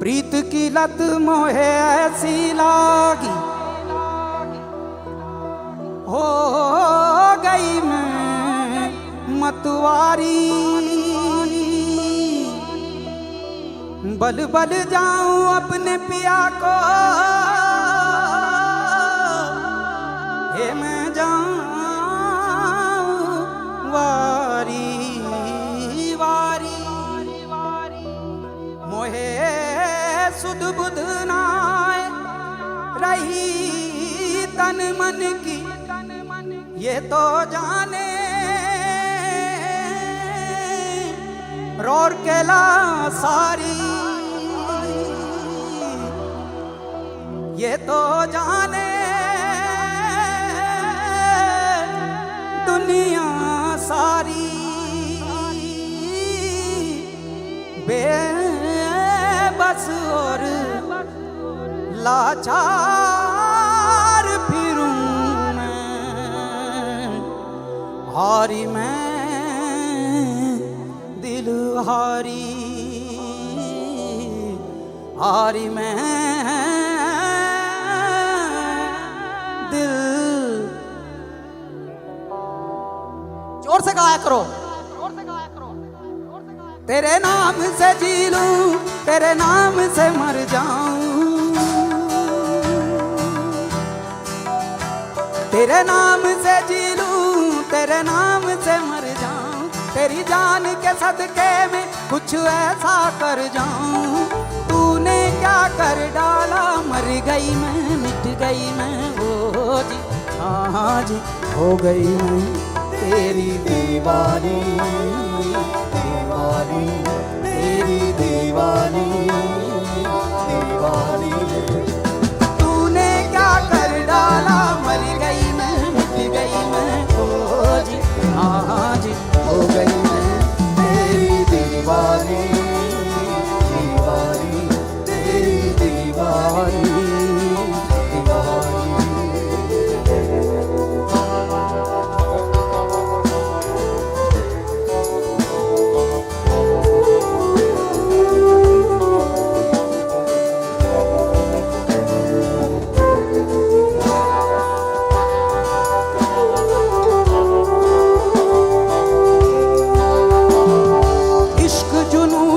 प्रीत की लत मोहे ऐसी लागी, हो गई मैं मतवारी। बल बल जाऊं अपने पिया को, हे मैं जाऊं वारी वारी। मोहे सुध बुध नाय रही तन मन की, ये तो जाने रोर केला सारी। ये तो जाने दुनिया सारी। बेबस और लाचार फिरूं मैं, हारी मैं दिल हारी, हारी मैं दिल। जोर से गाया करो, तेरे नाम से जी लूं, तेरे नाम से मर जाऊं। तेरे नाम से जी लूं, तेरे नाम से मर जाऊं। तेरी जान के सदके में कुछ ऐसा कर जाऊं। तूने क्या कर डाला, मर गई मैं, मिट गई मैं, ओ जी हाँ जी हो गई मैं तेरी दीवानी, दीवानी तेरी दीवानी, दीवानी। तूने क्या कर डाला, मर गई मैं, मिट गई मैं, ओ जी हाँ जी हो गई मैं तेरी दीवानी, दीवानी तेरी दीवानी, दीवानी।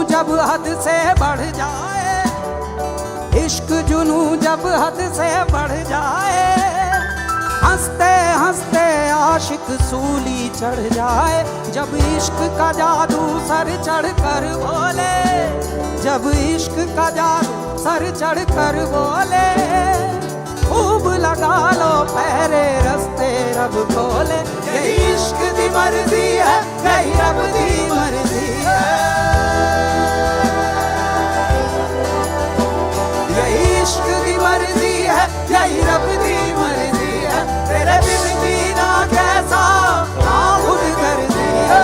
जब हद से बढ़ जाए, इश्क जुनू जब हद से बढ़ जाए, हंसते हंसते आशिक सूली चढ़ जाए। जब इश्क का जादू सर चढ़ कर बोले, जब इश्क का जादू सर चढ़ कर बोले, खूब लगा लो पहरे रस्ते रब खोले। ये इश्क दी मर्जी है, यही रब दी मर्जी है। इश्क की मर्जी है, यही रब की मर्जी है। तेरे बिन जीना कैसा खुद कर दिया।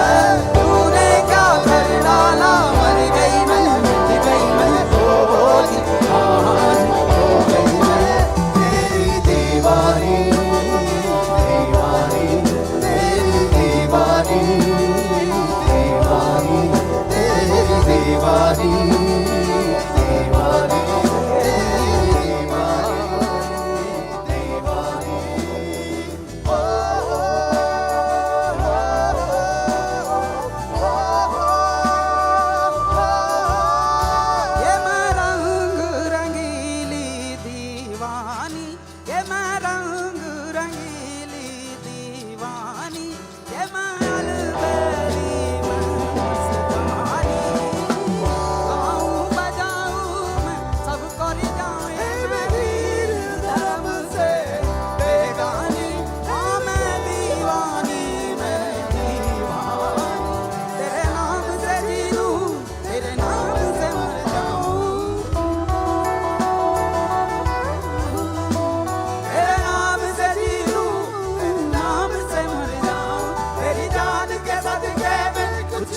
तूने क्या कर डाला, मर गई मैं, मिट गई मैं, बोली हाँ हो गई मैं तेरी दीवानी, दीवानी तेरी दीवानी, दीवानी तेरी दीवानी, दीवानी। कुछ